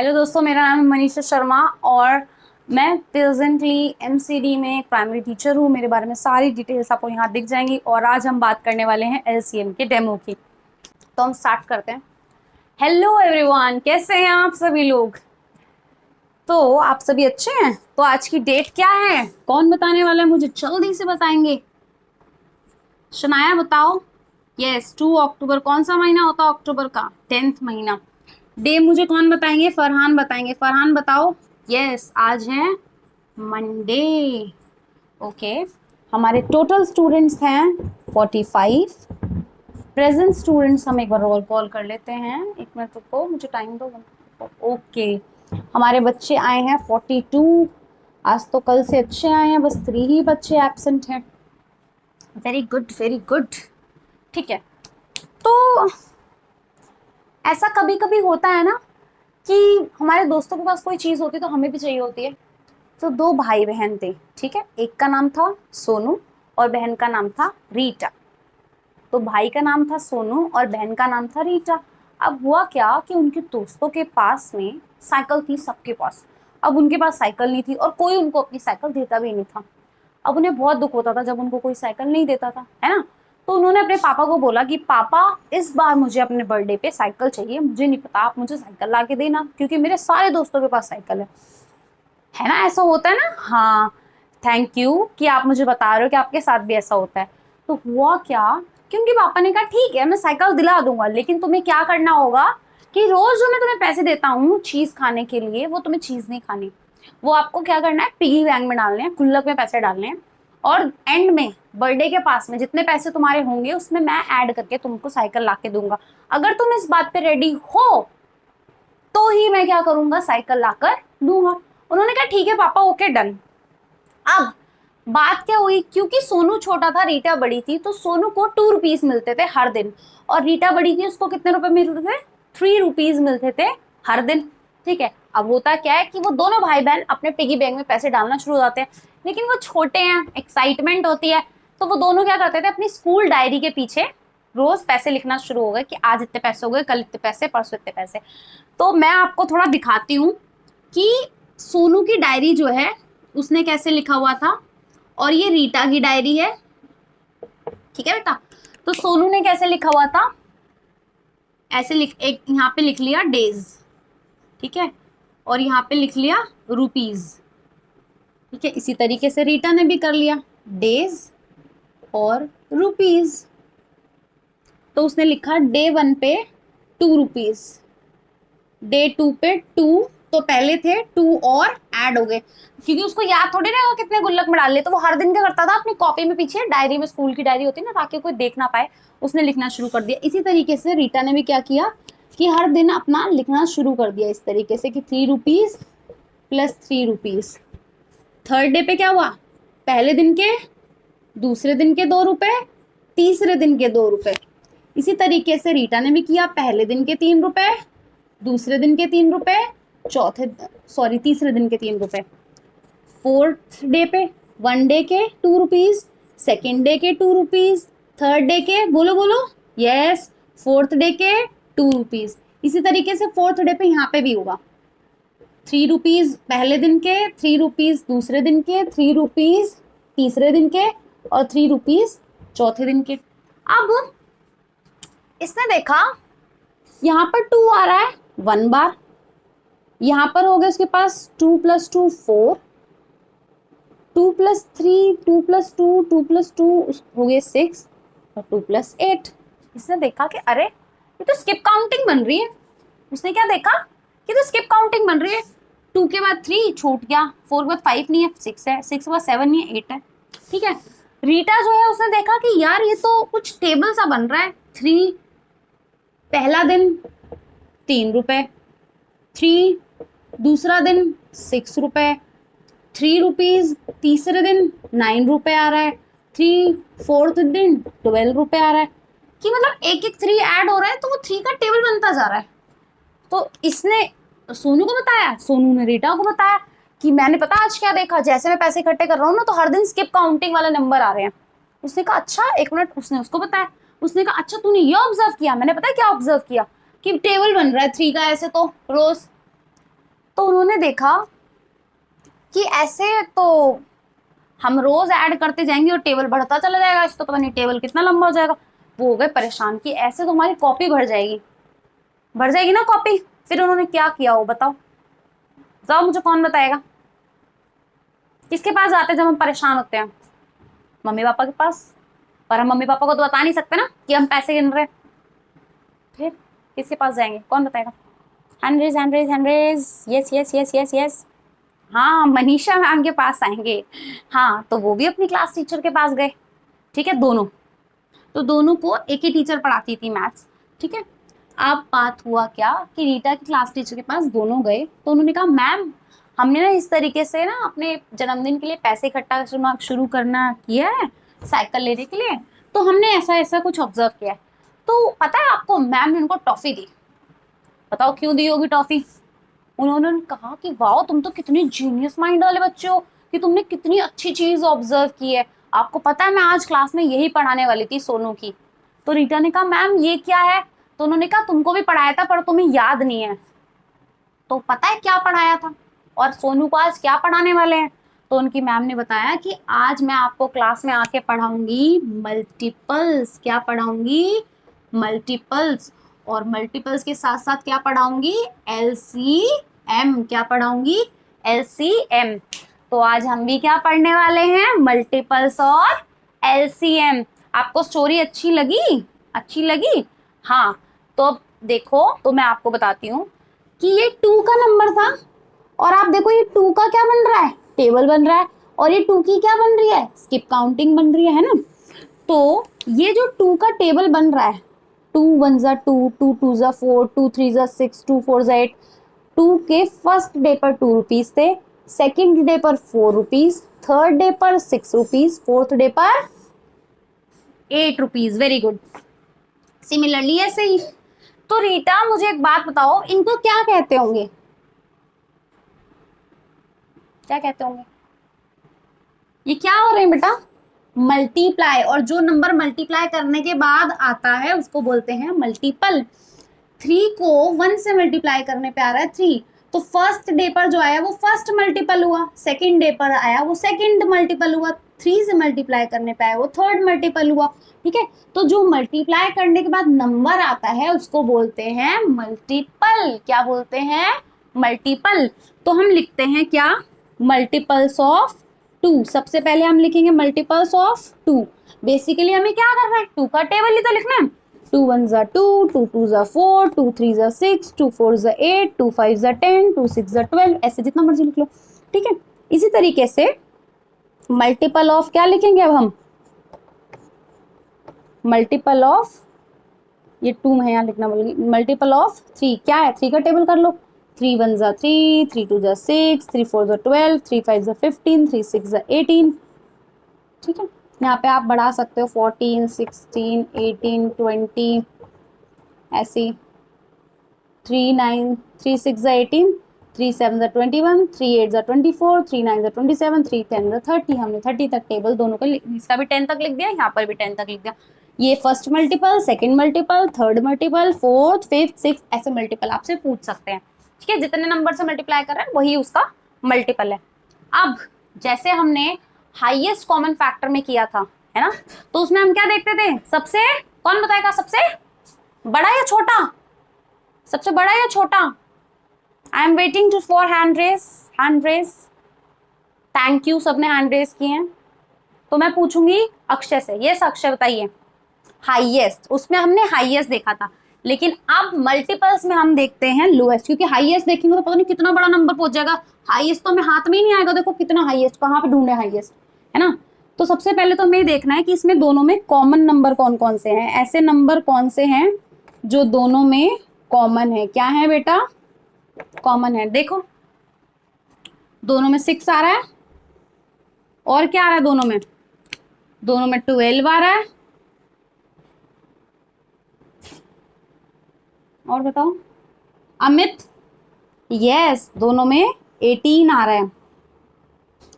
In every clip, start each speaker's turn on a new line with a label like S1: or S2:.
S1: Hello दोस्तों, मेरा नाम है मनीषा शर्मा और मैं प्रेजेंटली एमसीडी में एक प्राइमरी टीचर हूँ। मेरे बारे में सारी डिटेल्स आपको यहाँ दिख जाएंगी और आज हम बात करने वाले हैं एलसीएम के डेमो की। तो हम स्टार्ट करते हैं। हेलो एवरीवन, कैसे हैं आप सभी लोग? तो आप सभी अच्छे हैं? तो आज की डेट क्या है? कौन बताने वाला है? मुझे जल्दी से बताएंगे। शनाया बताओ। यस, 2 अक्टूबर। कौन सा महीना होता है अक्टूबर का? 10th महीना। डे मुझे कौन बताएंगे? फरहान बताएंगे। फरहान बताओ। यस, आज है मंडे। ओके। हमारे टोटल स्टूडेंट्स हैं 45। प्रेजेंट स्टूडेंट्स हम एक बार रोल कॉल कर लेते हैं। एक मिनट रुको, मुझे टाइम दो। ओके, हमारे बच्चे आए हैं 42। आज तो कल से अच्छे आए हैं, बस 3 ही बच्चे एब्सेंट हैं। Very good, very good. ठीक है। तो ऐसा कभी कभी होता है ना कि हमारे दोस्तों के पास कोई चीज होती है तो हमें भी चाहिए होती है। तो 2 भाई बहन थे, ठीक है। एक का नाम था सोनू और बहन का नाम था रीटा। तो भाई का नाम था सोनू और बहन का नाम था रीटा। अब हुआ क्या कि उनके दोस्तों के पास में साइकिल थी, सबके पास। अब उनके पास साइकिल नहीं थी और कोई उनको अपनी साइकिल देता भी नहीं था। अब उन्हें बहुत दुख होता था जब उनको कोई साइकिल नहीं देता था, है ना। तो उन्होंने अपने पापा को बोला कि पापा, इस बार मुझे अपने बर्थडे पे साइकिल चाहिए। मुझे नहीं पता, आप मुझे साइकिल ला के देना, क्योंकि मेरे सारे दोस्तों के पास साइकिल है ना। ऐसा होता है ना। हाँ, थैंक यू कि आप मुझे बता रहे हो कि आपके साथ भी ऐसा होता है। तो हुआ क्या कि उनके पापा ने कहा ठीक है, मैं साइकिल दिला दूंगा, लेकिन तुम्हें क्या करना होगा कि रोज जो मैं तुम्हें पैसे देता हूँ चीज खाने के लिए, वो तुम्हें चीज नहीं खानी। वो आपको क्या करना है, पिगी बैंक में डालने हैं, गुल्लक में पैसे डालने हैं। और एंड में बर्थडे के पास में जितने पैसे तुम्हारे होंगे उसमें मैं ऐड करके तुमको साइकिल ला के दूंगा। अगर तुम इस बात पे रेडी हो तो ही मैं क्या करूंगा, साइकिल लाकर दूंगा। उन्होंने कहा ठीक है पापा, ओके डन। अब बात क्या हुई, क्योंकि सोनू छोटा था, रीटा बड़ी थी, तो सोनू को 2 रुपीज मिलते थे हर दिन। और रीटा बड़ी थी, उसको कितने रुपए मिलते थे? 3 रुपीज मिलते थे हर दिन। ठीक है। अब होता क्या है कि वो दोनों भाई बहन अपने पिगी बैंक में पैसे डालना शुरू हो जाते हैं, लेकिन वो छोटे हैं, एक्साइटमेंट होती है। तो वो दोनों क्या करते थे, अपनी स्कूल डायरी के पीछे रोज पैसे लिखना शुरू हो गए कि आज इतने पैसे हो गए, कल इतने पैसे, परसों इतने पैसे। तो मैं आपको थोड़ा दिखाती हूँ कि सोनू की डायरी जो है उसने कैसे लिखा हुआ था, और ये रीटा की डायरी है। ठीक है बेटा। तो सोनू ने कैसे लिखा हुआ था, ऐसे लिख, एक यहाँ पे लिख लिया डेज, ठीक है, और यहाँ पे लिख लिया रुपीज। ठीक है, इसी तरीके से रीटा ने भी कर लिया, डेज और रुपीज। तो उसने लिखा डे 1 पे 2 रुपीज, डे 2 पे 2। तो पहले थे 2 और ऐड हो गए, क्योंकि उसको याद थोड़ी ना कितने गुल्लक में डाल ले। तो वो हर दिन क्या करता था, अपनी कॉपी में पीछे डायरी में, स्कूल की डायरी होती है ना, ताकि कोई देख ना पाए, उसने लिखना शुरू कर दिया। इसी तरीके से रीटा ने भी क्या किया कि हर दिन अपना लिखना शुरू कर दिया इस तरीके से कि 3 rupees plus 3 rupees. Third day पे क्या हुआ, पहले दिन के, दूसरे दिन के 2 रुपए, तीसरे दिन के 2 रुपए। इसी तरीके से रीटा ने भी किया, पहले दिन के 3 रुपए, दूसरे दिन के 3 रुपए, तीसरे दिन के 3 रुपए। फोर्थ डे पे 1 डे के 2 रुपीज, सेकेंड डे के 2 रुपीज, थर्ड डे के, बोलो बोलो, यस, फोर्थ डे के 2 रुपीज। इसी तरीके से फोर्थ डे पे यहाँ पे भी होगा 3 रुपीज पहले दिन के, 3 रुपीज दूसरे दिन के, 3 रुपीज तीसरे दिन के, और 3 रुपीज चौथे दिन के। अब इसने देखा यहाँ पर 2 आ रहा है 1 बार, यहाँ पर हो गया उसके पास 2 + 2 4, 2 + 3, 2 + 2, 2 + 2 हो गए 6, और 2 + 8। इसने देखा कि अरे ये तो स्किप काउंटिंग बन रही है। उसने क्या देखा कि तो स्किप काउंटिंग बन रही है। 2 के बाद 3 छूट गया, 4 के बाद 5 नहीं है, 6 है, 6 के बाद 7 नहीं है, 8 है। ठीक है। रीटा जो है उसने देखा कि यार ये तो कुछ टेबल सा बन रहा है। 3 पहला दिन 3 रुपए, 3 दूसरा दिन 6 रुपए, 3 रुपीज तीसरे दिन 9 रुपए आ रहा है, 3 फोर्थ दिन 12 रुपए आ रहा है। कि मतलब एक एक 3 ऐड हो रहा है, तो वो 3 का टेबल बनता जा रहा है। तो इसने सोनू को बताया, सोनू ने रीटा को बताया कि मैंने पता आज क्या देखा, जैसे मैं पैसे इकट्ठे कर रहा हूँ ना, तो हर दिन स्किप काउंटिंग वाले नंबर आ रहे हैं। उसने कहा अच्छा, 1 मिनट। उसने उसको बताया, उसने कहा अच्छा तूने ये ऑब्जर्व किया? मैंने पता है क्या ऑब्जर्व किया, कि टेबल बन रहा है 3 का ऐसे तो रोज। तो उन्होंने देखा कि ऐसे तो हम रोज ऐड करते जाएंगे और टेबल बढ़ता चला जाएगा, इसको पता नहीं टेबल कितना लंबा हो जाएगा। वो हो गए परेशान कि ऐसे तो हमारी कॉपी भर जाएगी ना कॉपी। फिर उन्होंने क्या किया वो बताओ, बताओ मुझे, कौन बताएगा। किसके पास जाते हैं जब हम परेशान होते हैं? मम्मी पापा के पास। पर हम मम्मी पापा को तो बता नहीं सकते ना कि हम पैसे गिन रहे हैं। फिर किसके पास जाएंगे, कौन बताएगा? Hand raise hand raise hand raise, yes yes yes yes yes. हाँ, मनीषा मैम के पास आएंगे। हाँ, तो वो भी अपनी क्लास टीचर के पास गए। ठीक है, दोनों। तो दोनों को एक ही टीचर पढ़ाती थी मैथ्स। ठीक है। अब बात हुआ क्या कि रीटा की क्लास टीचर के पास दोनों गए, तो उन्होंने कहा मैम, हमने ना इस तरीके से ना अपने जन्मदिन के लिए पैसे इकट्ठा शुरू करना किया है साइकिल लेने के लिए, तो हमने ऐसा ऐसा कुछ ऑब्जर्व किया है। तो पता है आपको, मैम ने उनको टॉफी दी। बताओ क्यों दी होगी टॉफी? उन्होंने कहा कि वाह, तुम तो कितनी जीनियस माइंड वाले बच्चे हो कि तुमने कितनी अच्छी चीज ऑब्जर्व की है। आपको पता है मैं आज क्लास में यही पढ़ाने वाली थी सोनू की। तो रीटा ने कहा मैम ये क्या है? तो उन्होंने कहा तुमको भी पढ़ाया था पर तुम्हें याद नहीं है। तो पता है क्या पढ़ाया था और सोनू को आज क्या पढ़ाने वाले हैं? तो उनकी मैम ने बताया कि आज मैं आपको क्लास में आके पढ़ाऊंगी मल्टीपल्स। क्या पढ़ाऊंगी? मल्टीपल्स। और मल्टीपल्स के साथ साथ क्या पढ़ाऊंगी? एलसीएम। क्या पढ़ाऊंगी? एलसीएम। तो आज हम भी क्या पढ़ने वाले हैं? मल्टीपल्स और एलसीएम। आपको स्टोरी अच्छी लगी? अच्छी लगी? हाँ। तो अब देखो, तो मैं आपको बताती हूँ कि ये 2 का नंबर था और आप देखो ये 2 का क्या बन रहा है? टेबल बन रहा है। और ये 2 की क्या बन रही है? स्किप काउंटिंग बन रही है ना। तो ये जो 2 का टेबल बन रहा है, 2 1 जा 2, 2 2 जा 4, 2 3 जा 6, 2 4 जा 8। 2 के फर्स्ट डे पर 2 रुपीज थे, सेकेंड डे पर 4 रुपीज, थर्ड डे पर 6 रुपीज, फोर्थ डे पर 8 रुपीज। Very good. सिमिलरली ऐसे ही। तो रीटा मुझे एक बात बताओ, इनको क्या कहते होंगे? क्या कहते होंगे? ये क्या हो रहे हैं बेटा? मल्टीप्लाई। और जो नंबर मल्टीप्लाई करने के बाद आता है उसको बोलते हैं मल्टीपल। 3 को 1 से मल्टीप्लाई करने पे आ रहा है 3, तो फर्स्ट डे पर जो आया वो फर्स्ट मल्टीपल हुआ, सेकंड डे पर आया वो सेकंड मल्टीपल हुआ, 3 से मल्टीप्लाई करने पे आया वो थर्ड मल्टीपल हुआ। ठीक है। तो जो मल्टीप्लाई करने के बाद नंबर आता है उसको बोलते हैं मल्टीपल। क्या बोलते हैं? मल्टीपल। तो हम लिखते हैं क्या? Multiples of 2। सबसे पहले हम लिखेंगे मल्टीपल्स ऑफ 2। बेसिकली हमें क्या करना है? 2 का टेबल ही तो लिखना है। 2 1 जा 2, 2 2 जा 4, 2 3 जा 6, 2 4 जा 8, 2 5 जा 10, 2 6 जा 12, ऐसे जितना मर्जी लिख लो। ठीक है। इसी तरीके से मल्टीपल ऑफ क्या लिखेंगे अब हम? मल्टीपल ऑफ, ये 2 है यहाँ लिखना बोलेगी, मल्टीपल ऑफ 3 क्या है? 3 का टेबल कर लो। 3 1 जा 3, 3 2 जा 6, 3 4 जा 12, 3 5 जा 15, 3 6 जा 18। ठीक है। यहाँ पे आप बढ़ा सकते हो 14 16 18 20 ऐसी। 3 9 3 6 जा 18, 3 7 जा 21, 3 8 जा 24, 3 9 जा 27, 3 10 जा 30। हमने 30 तक टेबल दोनों का, इसका भी 10 तक लिख दिया, यहाँ पर भी 10 तक लिख दिया। ये first multiple, second multiple, third multiple, fourth fifth six, ऐसे मल्टीपल आपसे पूछ सकते हैं। ठीक है। जितने नंबर से मल्टीप्लाई कर रहे हैं वही उसका मल्टीपल है। अब जैसे हमने हाईएस्ट कॉमन फैक्टर में किया था, है ना, तो उसमें हम क्या देखते थे? सबसे, कौन बताएगा सबसे बड़ा या छोटा? सबसे बड़ा या छोटा? I am waiting to for hand raise. Hand raise. Thank you, सबने हैंड रेस किए हैं। तो मैं पूछूंगी अक्षय से। यस अक्षय बताइए। हाईएस्ट, उसमें हमने हाईएस्ट देखा था, लेकिन अब मल्टीपल्स में हम देखते हैं लोएस्ट, क्योंकि हाईएस्ट देखेंगे तो पता नहीं कितना बड़ा नंबर पहुंच जाएगा। हाईएस्ट तो हमें हाथ में ही नहीं आएगा। देखो कितना हाईएस्ट, कहाँ पे ढूंढे हाईएस्ट, है ना। तो सबसे पहले तो हमें देखना है कि इसमें दोनों में कॉमन नंबर कौन कौन से हैं। ऐसे नंबर कौन से हैं जो दोनों में कॉमन है? क्या है बेटा? कॉमन है। देखो दोनों में 6 आ रहा है, और क्या आ रहा है दोनों में? दोनों में 12 आ रहा है, और बताओ अमित। यस, दोनों में 18 आ रहा है।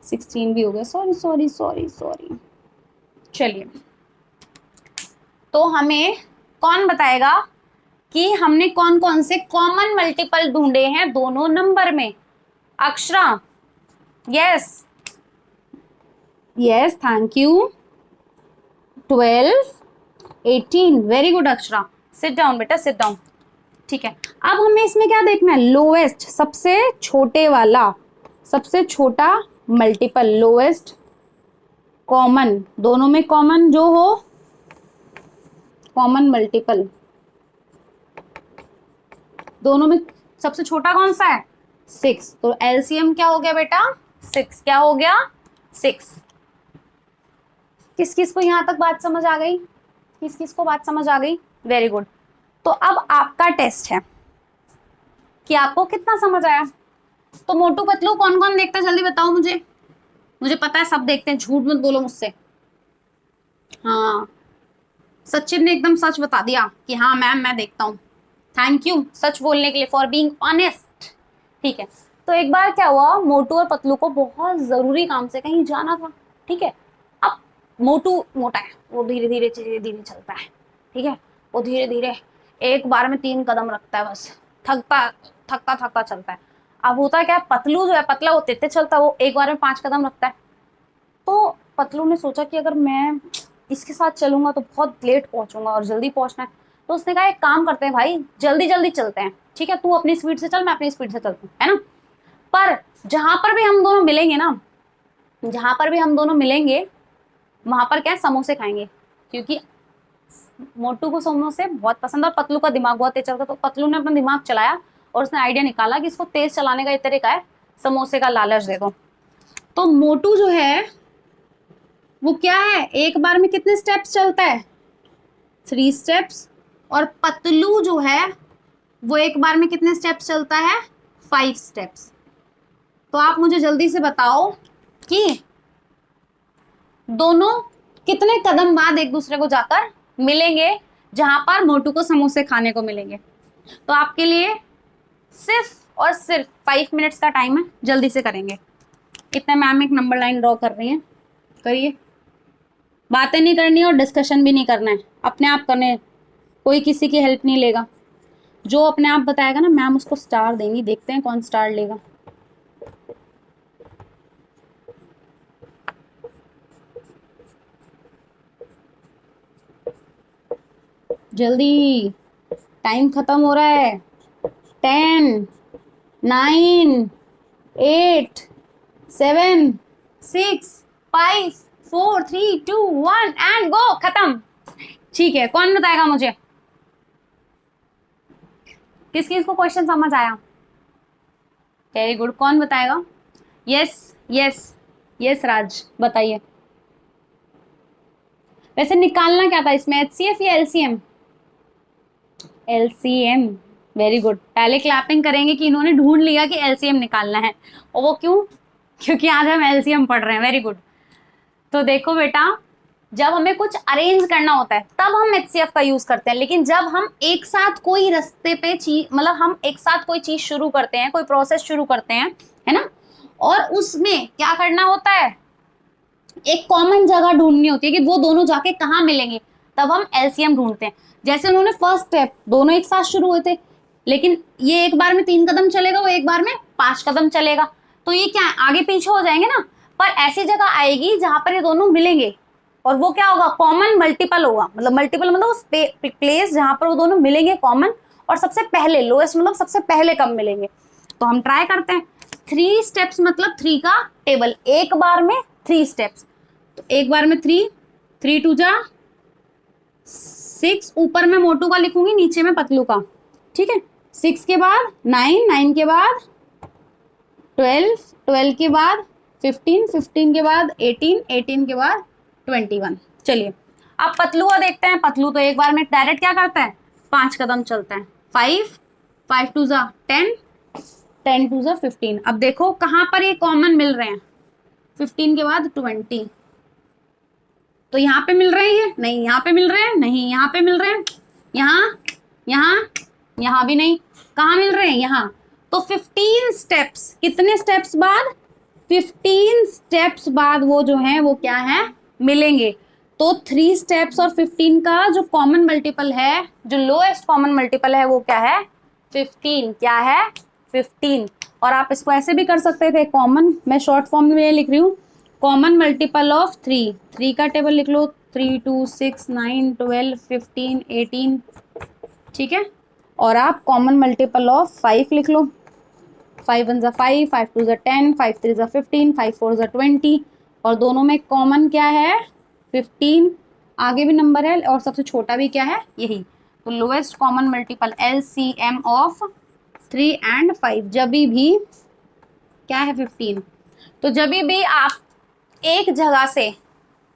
S1: 16 भी हो गया, सॉरी सॉरी सॉरी सॉरी। चलिए, तो हमें कौन बताएगा कि हमने कौन कौन से कॉमन मल्टीपल ढूंढे हैं दोनों नंबर में? Akshara, yes yes, thank you. 12, 18, very good Akshara. Sit down बेटा, सिट डाउन। ठीक है, अब हमें इसमें क्या देखना है, लोएस्ट, सबसे छोटे वाला, सबसे छोटा मल्टीपल, लोएस्ट कॉमन, दोनों में कॉमन जो हो, कॉमन मल्टीपल, दोनों में सबसे छोटा कौन सा है, 6। तो एलसीएम क्या हो गया बेटा, 6। क्या हो गया, 6। किस किस को यहां तक बात समझ आ गई, किस किस को बात समझ आ गई, वेरी गुड। तो अब आपका टेस्ट है कि आपको कितना समझ आया। तो मोटू पतलू कौन कौन देखता है, जल्दी बताओ मुझे। मुझे पता है सब देखते हैं, झूठ मत बोलो मुझसे। हाँ, सचिन ने एकदम सच बता दिया कि हाँ मैम मैं देखता हूँ। थैंक यू सच बोलने के लिए, फॉर बीइंग ऑनेस्ट। ठीक है, तो एक बार क्या हुआ, मोटू और पतलू को बहुत जरूरी काम से कहीं जाना था। ठीक है, अब मोटू मोटा है, वो धीरे धीरे चलता है। ठीक है, वो धीरे धीरे एक बार में 3 कदम रखता है, बस थकता थकता थकता चलता है। अब होता है क्या, पतलू जो है पतला, वो तेज चलता है, वो एक बार में 5 कदम रखता है। तो पतलू ने सोचा कि अगर मैं इसके साथ चलूंगा तो बहुत लेट पहुंचूंगा और जल्दी पहुंचना है। तो उसने कहा एक काम करते हैं भाई, जल्दी जल्दी चलते हैं। ठीक है, तू अपनी स्पीड से चल, मैं अपनी स्पीड से चलती हूँ, है ना। पर जहां पर भी हम दोनों मिलेंगे ना, जहां पर भी हम दोनों मिलेंगे वहां पर क्या, समोसे खाएंगे। क्योंकि मोटू को समोसे बहुत पसंद और पतलू का दिमाग बहुत तेज चलता। तो पतलू ने अपना दिमाग चलाया और उसने आइडिया निकाला कि इसको तेज चलाने का एक तरीका है, समोसे का लालच दे दो। तो मोटू जो है वो क्या है, एक बार में कितने स्टेप्स चलता है, 3 स्टेप्स। और पतलू जो है वो एक बार में कितने स्टेप्स चलता है, 5 स्टेप्स। तो आप मुझे जल्दी से बताओ कि दोनों कितने कदम बाद एक दूसरे को जाकर मिलेंगे, जहां पर मोटू को समोसे खाने को मिलेंगे। तो आपके लिए सिर्फ और सिर्फ 5 मिनट्स का टाइम है, जल्दी से करेंगे। कितने मैम एक नंबर लाइन ड्रॉ कर रही है, करिए। बातें नहीं करनी और डिस्कशन भी नहीं करना है, अपने आप करने, कोई किसी की हेल्प नहीं लेगा। जो अपने आप बताएगा ना मैम उसको स्टार देंगी, देखते हैं कौन स्टार लेगा। जल्दी, टाइम खत्म हो रहा है। 10, 9, 8, 7, 6, 5, 4, 3, 2, 1 एंड गो, खत्म। ठीक है, कौन बताएगा मुझे किस किस को क्वेश्चन समझ आया, वेरी गुड। कौन बताएगा, यस यस यस राज बताइए। वैसे निकालना क्या था इसमें, एचसीएफ या एलसीएम, एलसीएम, वेरी गुड। पहले क्लैपिंग करेंगे कि इन्होंने ढूंढ लिया कि एलसीएम निकालना है, और वो क्यों, क्योंकि आज हम एलसीएम पढ़ रहे हैं, वेरी गुड। तो देखो बेटा, जब हमें कुछ अरेंज करना होता है तब हम एचसीएफ का यूज करते हैं, लेकिन जब हम एक साथ कोई रास्ते पे चीज, मतलब हम एक साथ कोई चीज शुरू करते हैं, कोई प्रोसेस शुरू करते हैं, है ना, और उसमें क्या करना होता है, एक कॉमन जगह ढूंढनी होती है कि वो दोनों जाके कहाँ मिलेंगे, तब हम एलसीएम ढूंढते हैं। जैसे उन्होंने फर्स्ट स्टेप दोनों एक साथ शुरू हुए थे, लेकिन ये एक बार में 3 कदम चलेगा, वो एक बार में 5 कदम चलेगा, तो ये क्या है, आगे पीछे हो जाएंगे ना। पर ऐसी जगह आएगी जहां पर ये दोनों मिलेंगे, और वो क्या होगा, कॉमन मल्टीपल होगा। मतलब मल्टीपल मतलब उस प्लेस जहां पर वो दोनों मिलेंगे कॉमन, और सबसे पहले लोएस्ट मतलब सबसे पहले कब मिलेंगे। तो हम ट्राई करते हैं। 3 स्टेप्स मतलब 3 का टेबल, एक बार में 3 स्टेप्स। तो एक बार में 3, 3 2 जा 6, ऊपर में मोटू का लिखूंगी, नीचे में पतलू का। ठीक है, 6 के बाद 9, 9 के बाद 12, 12 के बाद 15, 15 के बाद 18, 18 के बाद 21। चलिए अब पतलू को देखते हैं। पतलू तो एक बार में डायरेक्ट क्या करता है, 5 कदम चलता है। 5, 5 2 जा 10, 10 2 जा 15। अब देखो कहां पर ये कॉमन मिल रहे हैं, 15 के बाद 20। तो यहाँ पे मिल रहे हैं, नहीं यहाँ पे मिल रहे हैं, नहीं यहाँ पे मिल रहे हैं, यहाँ भी नहीं, कहाँ मिल रहे हैं, यहाँ। तो 15 स्टेप्स, कितने स्टेप्स बाद, 15 स्टेप्स बाद वो जो है वो क्या है, मिलेंगे। तो 3 स्टेप्स और 15 का जो कॉमन मल्टीपल है, जो लोएस्ट कॉमन मल्टीपल है, वो क्या है, 15। क्या है, 15। और आप इसको ऐसे भी कर सकते थे, कॉमन, मैं शॉर्ट फॉर्म में लिख रही हूँ, कॉमन मल्टीपल ऑफ 3, 3 का टेबल लिख लो, 3 2 6 9 12 15 18, ठीक है। और आप कॉमन मल्टीपल ऑफ 5 लिख लो, 5 1 5, 5 2 10, 5 3 15, 5 4 20, और दोनों में कॉमन क्या है 15, आगे भी नंबर है और सबसे छोटा भी क्या है यही। तो lowest common multiple LCM of 3 and 5 जब भी क्या है 15। तो जब भी आप एक जगह से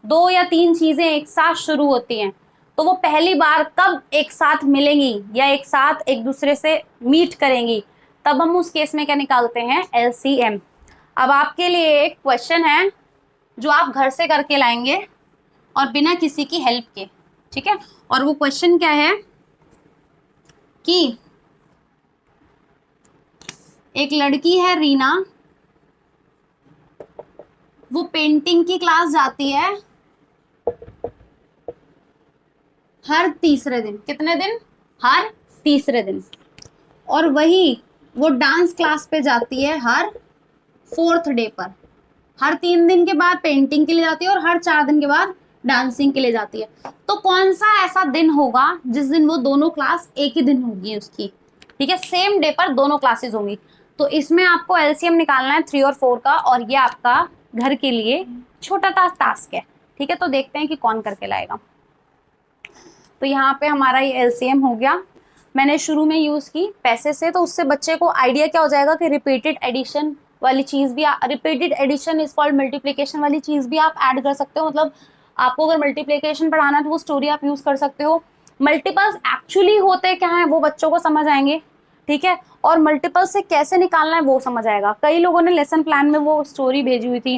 S1: 2 या 3 चीजें एक साथ शुरू होती हैं तो वो पहली बार कब एक साथ मिलेंगी या एक साथ एक दूसरे से मीट करेंगी, तब हम उस केस में क्या निकालते हैं LCM। अब आपके लिए एक क्वेश्चन है जो आप घर से करके लाएंगे और बिना किसी की हेल्प के, ठीक है। और वो क्वेश्चन क्या है कि एक लड़की है रीना, वो पेंटिंग की क्लास जाती है हर तीसरे दिन। कितने दिन? हर तीसरे दिन। और वही वो डांस क्लास पे जाती है हर 4th डे पर। हर 3 दिन के बाद पेंटिंग के लिए जाती है और हर 4 दिन के बाद डांसिंग के लिए जाती है। तो कौन सा ऐसा दिन होगा जिस दिन वो दोनों क्लास एक ही दिन होगी उसकी, ठीक है, सेम डे पर दोनों क्लासेस होंगी। तो इसमें आपको LCM निकालना है 3 और 4 का, और ये आपका घर के लिए छोटा टास्क है, ठीक है। तो देखते हैं कि कौन करके लाएगा। तो यहाँ पे हमारा ये LCM हो गया। मैंने शुरू में यूज की पैसे से, तो उससे बच्चे को आइडिया क्या हो जाएगा कि रिपीटेड एडिशन वाली चीज भी, repeated addition is called multiplication वाली चीज भी आप ऐड कर सकते हो। मतलब आपको अगर मल्टीप्लिकेशन पढ़ाना है तो वो स्टोरी आप यूज कर सकते हो। मल्टीपल्स एक्चुअली होते क्या है वो बच्चों को समझ आएंगे, ठीक है, और मल्टीपल्स से कैसे निकालना है वो समझ आएगा। कई लोगों ने लेसन प्लान में वो स्टोरी भेजी हुई थी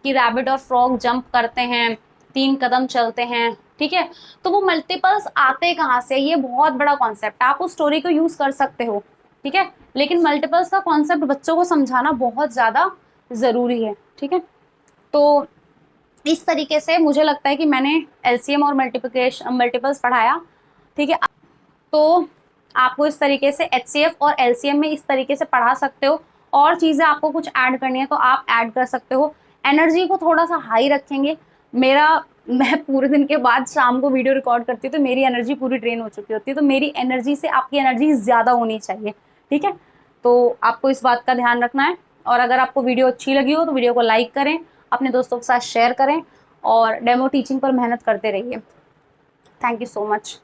S1: कि रैबिट और फ्रॉग जंप करते हैं, 3 कदम चलते हैं, ठीक है। तो वो मल्टीपल्स आते कहाँ से, ये बहुत बड़ा कॉन्सेप्ट है, आप उस स्टोरी को यूज कर सकते हो, ठीक है। लेकिन मल्टीपल्स का कॉन्सेप्ट बच्चों को समझाना बहुत ज्यादा जरूरी है, ठीक है। तो इस तरीके से मुझे लगता है कि मैंने LCM और मल्टीपल्स पढ़ाया, ठीक है। तो आपको इस तरीके से HCF और LCM में इस तरीके से पढ़ा सकते हो। और चीजें आपको कुछ ऐड करनी है तो आप ऐड कर सकते हो। एनर्जी को थोड़ा सा हाई रखेंगे। मैं पूरे दिन के बाद शाम को वीडियो रिकॉर्ड करती हूँ तो मेरी एनर्जी पूरी ड्रेन हो चुकी होती है, तो मेरी एनर्जी से आपकी एनर्जी ज्यादा होनी चाहिए, ठीक है। तो आपको इस बात का ध्यान रखना है। और अगर आपको वीडियो अच्छी लगी हो तो वीडियो को लाइक करें, अपने दोस्तों के साथ शेयर करें और डेमो टीचिंग पर मेहनत करते रहिए। Thank you so much.